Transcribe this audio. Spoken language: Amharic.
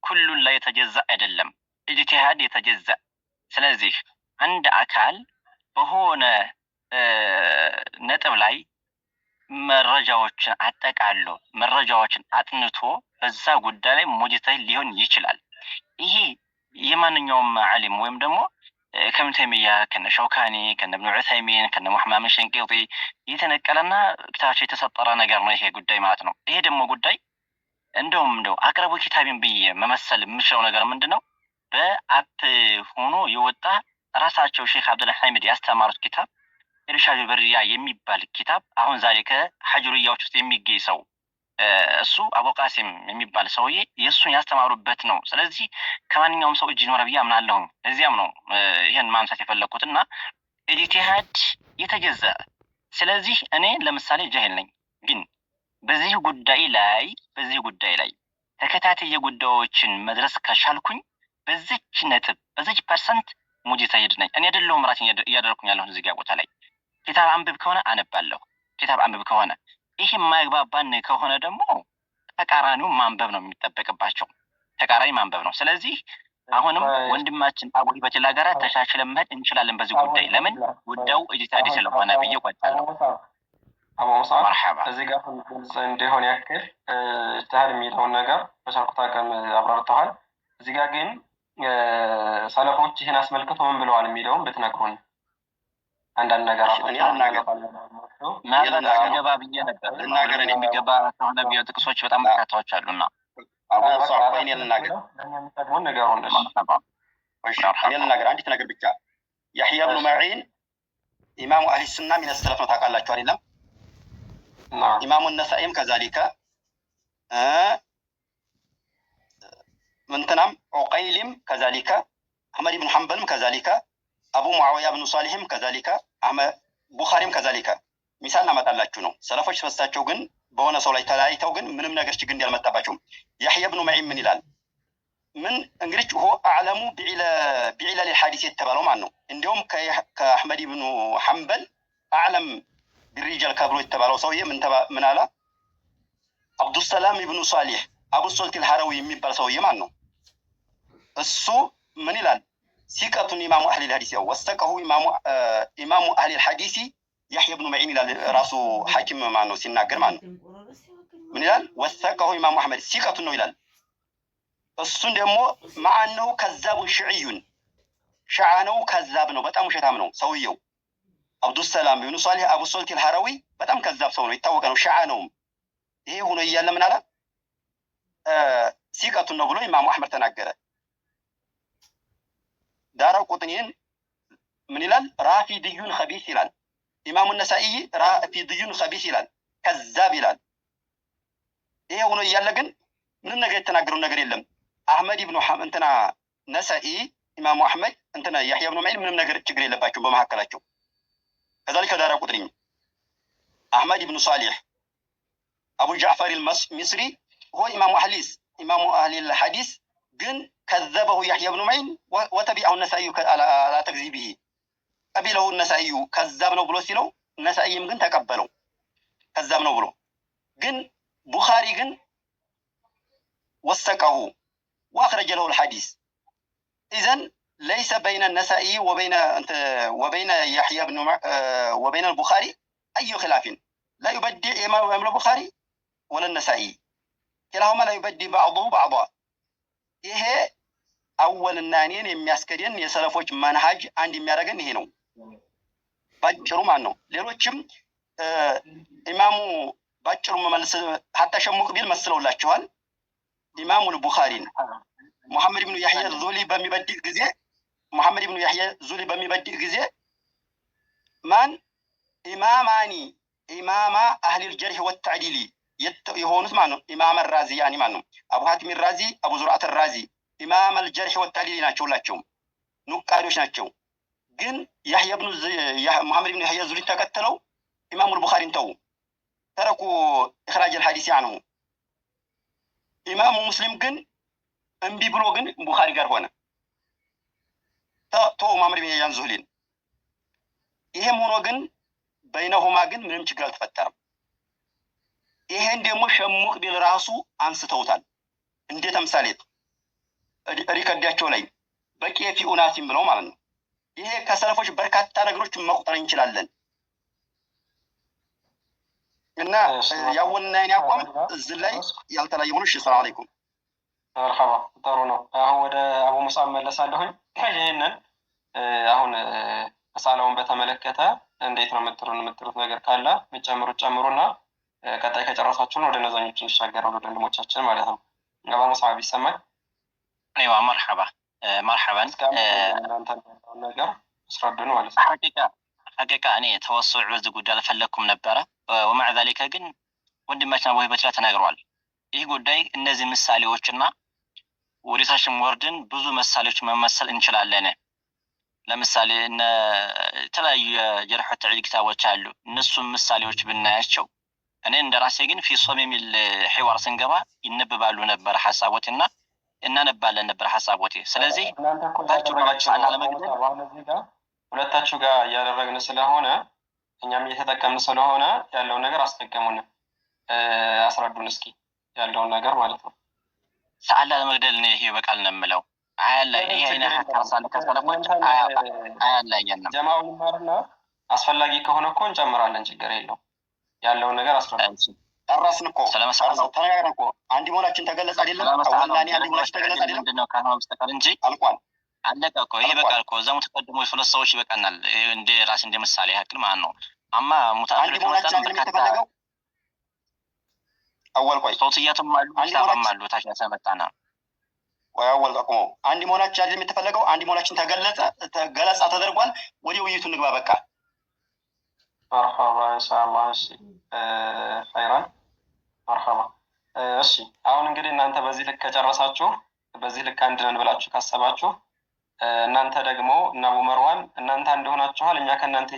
ኩሉን ላይ የተጀዛ አይደለም፣ ኢጅቲሃድ የተጀዛ። ስለዚህ አንድ አካል በሆነ ነጥብ ላይ መረጃዎችን አጠቃሎ መረጃዎችን አጥንቶ በዛ ጉዳይ ላይ ሙጅተሂድ ሊሆን ይችላል። ይሄ የማንኛውም ዓሊም ወይም ደግሞ ከኢብኑ ተይሚያ ከነ ሸውካኒ ከነ ኢብኑ ዑሰይሚን ከነ ሙሐመድ ሸንቂጢ የተነቀለና ክታቸው የተሰጠረ ነገር ነው ይሄ ጉዳይ ማለት ነው። ይሄ ደግሞ ጉዳይ እንደው አቅረቡ ኪታቢን ብዬ መመሰል የምችለው ነገር ምንድነው? በአፕ ሆኖ የወጣ ራሳቸው ሼክ አብዱል ሐሚድ ያስተማሩት ኪታብ ኢርሻድ በሪያ የሚባል ኪታብ አሁን ዛሬ ከሐጅሩያዎች ውስጥ የሚገኝ ሰው እሱ አቡ ቃሲም የሚባል ሰውዬ የእሱን ያስተማሩበት ነው። ስለዚህ ከማንኛውም ሰው እጅ ይኖረ ብዬ አምናለሁ። እዚያም ነው ይሄን ማንሳት የፈለኩትና ኢጅቲሃድ የተጀዘ። ስለዚህ እኔ ለምሳሌ ጃሂል ነኝ፣ ግን በዚህ ጉዳይ ላይ ተከታታይ ጉዳዮችን መድረስ ከቻልኩኝ በዚች ነጥብ በዚች ፐርሰንት ሙጅተሂድ ነኝ። እኔ አይደለሁም ራሴን እያደረኩኝ ያለሁት እዚህ ጋር ቦታ ላይ ኪታብ አንብብ ከሆነ አነባለሁ። ኪታብ አንብብ ከሆነ ይሄ የማይግባባን ከሆነ ደግሞ ተቃራኒው ማንበብ ነው የሚጠበቅባቸው። ተቃራኒ ማንበብ ነው። ስለዚህ አሁንም ወንድማችን አቡ ሂበቲላ ጋር ተቻችለን መሄድ እንችላለን በዚህ ጉዳይ። ለምን ጉዳዩ ኢጅቲሃድ ስለሆነ ብዬ ቆጣለሁ። አቡ ሙሳ እዚህ ጋር ግልጽ እንዲሆን ያክል ኢጅቲሃድ የሚለውን ነገር በቻልኩት አቅም አብራርተዋል። እዚህ ጋር ግን ሰለፎች ይህን አስመልክቶ ምን ብለዋል የሚለውን ብትነግሩን አንዳንድ ነገር ገባ ብዬ ነበር። ልናገር የሚገባ ከሆነ ቢሆን ጥቅሶች በጣም በርካታዎች አሉና አቡ ሙሳ እኔ ልናገር አንዲት ነገር ብቻ። ያህያ ብኑ መዒን ኢማሙ አህሊ ሱና ሚነ ሰለፍ ነው ታውቃላችሁ አይደለም? ኢማሙ ነሳኢም ከዛሊከ ምንትናም ዑቀይልም ከዛሊከ አህመድ ብኑ ሐንበልም ከዛሊከ አቡ ሙዓዊያ ብኑ ሷሊህም ከዛሊከ ቡኻሪም ከዛሊከ ሚሳል እናመጣላችሁ ነው። ሰለፎች በሳቸው ግን በሆነ ሰው ላይ ተለያይተው ግን ምንም ነገር ችግር እንዳልመጣባቸው ያህያ ብኑ መዒን ምን ይላል? ምን እንግዲህ ሆ አዕለሙ ቢዒለል ሐዲስ የተባለው ማን ነው? እንዲያውም ከአህመድ ብኑ ሐንበል አዕለም ቢሪጃል ከብሎ የተባለው ሰውዬ ምን አለ? አብዱሰላም ብኑ ሷሊህ አቡ ሶልቲል ሐረዊ የሚባል ሰውዬ ማን ነው? እሱ ምን ይላል? ሲቀቱን ኢማሙ አህሊል ሐዲስ ያው ወሰቀሁ ኢማሙ አህሊል ሐዲስ ያህያ ብኑ መዒን ይላል። ራሱ ሐኪም ማን ነው ሲናገር ማን ነው ምን ይላል? ወሰቀሁ ኢማሙ አህመድ ሲቀቱን ነው ይላል። እሱን ደግሞ ማአነው ከዛቡን ሽዕዩን ሸዓ ነው፣ ከዛብ ነው፣ በጣም ውሸታም ነው ሰውየው። አብዱሰላም ብኑ ሷሊህ አቡ ሶልቲል ሐረዊ በጣም ከዛብ ሰው ነው፣ የታወቀ ነው፣ ሸዓ ነው። ይሄ ሆኖ እያለ ምን አለ? ሲቀቱን ነው ብሎ ኢማሙ አህመድ ተናገረ። ዳራ ቁጥኒን ምን ይላል? ራፊድዩን ኸቢስ ይላል። ኢማሙ ነሳኢ ራፊድዩን ኸቢስ ይላል፣ ከዛብ ይላል። ይሄ ሆኖ እያለ ግን ምንም ነገር የተናገረው ነገር የለም። አህመድ ብኑ እንትና ነሳኢ ኢማሙ አህመድ እንትና ያህያ ብኑ መዒን ምንም ነገር ችግር የለባቸው በመካከላቸው። ከዛሊከ ዳራ ቁጥኒ አህመድ ብኑ ሷሊህ አቡ ጃዕፈር አልሚስሪ هو إمام أهل الحديث ግን كذبه يحيى بن معين وتبعه النسائي على تكذيبه قبله النسائي كذاب ነው ብሎ ሲለው ነሳኢም ግን ተቀበለው ከዛብ ነው ብሎ ግን ቡኻሪ ግን وثقه واخرج له الحديث. اذن ليس بين النسائي وبين يحيى بن وبين البخاري اي خلاف. لا يبدع امام البخاري ولا النسائي، كلاهما لا يبدي بعضه بعضا. ይሄ አወልና እኔን የሚያስከደን የሰለፎች መንሃጅ አንድ የሚያደርገን ይሄ ነው ባጭሩ ማን ነው። ሌሎችም ኢማሙ ባጭሩ መመለስ ሐታ ሸሙቅ ቢል መስለውላችኋል። ኢማሙ البخاري ሙሐመድ ኢብኑ ያህያ ዙሊ በሚበድእ ጊዜ ማን ኢማማኒ ኢማማ አህሊ الجرح والتعديل የሆኑት ማን ነው? ኢማም الرازيያኒ ማን ነው? አቡ ሐቲም الرازي አቡ ዙርዓት الرازي ኢማም الجرح والتعديل ናቸው። ሁላቸውም ኑቃዶች ናቸው። ግን ያህያ ኢብኑ ሙሐመድ ኢብኑ ያህያ ዙሊ ተከተለው ኢማሙ البخاري ተረኩ ኢኽራጅ الحديث عنه። ኢማሙ ሙስሊም ግን እምቢ ብሎ ግን ቡኻሪ ጋር ሆነ ተው ሙሐመድ ኢብኑ ያህያ ዙሊን። ይሄም ሆኖ ግን በይነሁማ ግን ምንም ችግር አልተፈጠረም። ይሄን ደግሞ ሸሙቅ ቢል ራሱ አንስተውታል እንደ ተምሳሌት። ሪከርዳቸው ላይ በቂ ፊ ኡናሲም ብለው ማለት ነው። ይሄ ከሰለፎች በርካታ ነገሮችን መቁጠር እንችላለን። እና ያወልና የኔ አቋም እዚህ ላይ ያልተለየ ሆኖ። እሺ ሰላም አለይኩም። መርሐባ ጥሩ ነው። አሁን ወደ አቡ ሙሳ መለሳለሁኝ። ይሄንን አሁን መሳላውን በተመለከተ እንዴት ነው የምትሉት ነገር ካለ የምትጨምሩት ጨምሩና ቀጣይ ከጨረሳችሁ ነው ወደ ነዛኞች እንሻገረው ወደ ወንድሞቻችን ማለት ነው። አቡ ሙሳ ቢሰማኝ አይዋ መርሐባ መርሐባን እናንተ ነገር አስረዱን ማለት ነው። ሐቂቃ እኔ ተወስዑ በዚህ ጉዳይ አልፈለኩም ነበረ። ወማዕ ዛሊከ ግን ወንድማችን አቡ ሂበትላ ተናግረዋል። ይህ ጉዳይ እነዚህ ምሳሌዎችና ወደታችም ወርድን ብዙ ምሳሌዎች መመሰል እንችላለን። ለምሳሌ እነ የተለያዩ የጀርሕ ወተዕዲል ኪታቦች አሉ። እነሱም ምሳሌዎች ብናያቸው እኔ እንደራሴ ግን ፊ ሶም የሚል ሒዋር ስንገባ ይነበባሉ ነበር ሐሳቦቴና እናነባለን ነበር ሐሳቦቴ። ስለዚህ ሁለታችሁ ጋር እያደረግን ስለሆነ እኛም እየተጠቀምን ስለሆነ ያለውን ነገር አስጠቀሙን፣ አስረዱን እስኪ ያለውን ነገር ማለት ነው። ሰዓላ ለመግደል ነው ይሄ በቃል ነው የምለው። አያለ ይሄ አይነት ሐሳብ ከሰለፎች አያላየንም። ጀማው ይማርና አስፈላጊ ከሆነ እኮ እንጨምራለን፣ ችግር የለው። ያለውን ነገር አስረዱን። ጨረስን እኮ ተነጋግረን እኮ አንድ ሞላችን ተገለጸ አይደለም? አወላኒ አንድ ሞላችን ተገለጸ አይደለም? ምንድነው ካልሆነ በስተቀር እንጂ አልቋል። አለቀ እኮ ይሄ በቃል እኮ እዛው ተቀድሞ ሁለት ሰዎች ይበቃናል። እንደ ራስ እንደ ምሳሌ ያክል ማለት ነው። አማ ሙታአኺር የተፈለገው አወል ቆይ ሶትያቱም አሉ ኪታብም አሉ ታች ያሰመጣና ወይ አወል ቆሞ አንድ ሞላችን አይደለም የተፈለገው። አንድ ሞላችን ተገለጻ ተደርጓል። ወዲህ ውይይቱ እንግባ በቃ። መርሐባ ኢንሻአላህ። እሺ ኸይራን መርሐባ። እሺ አሁን እንግዲህ እናንተ በዚህ ልክ ከጨረሳችሁ፣ በዚህ ልክ አንድ ነን ብላችሁ ካሰባችሁ እናንተ ደግሞ እና አቡ መርዋን እናንተ አንድ ሆናችኋል። እኛ ከእናንተ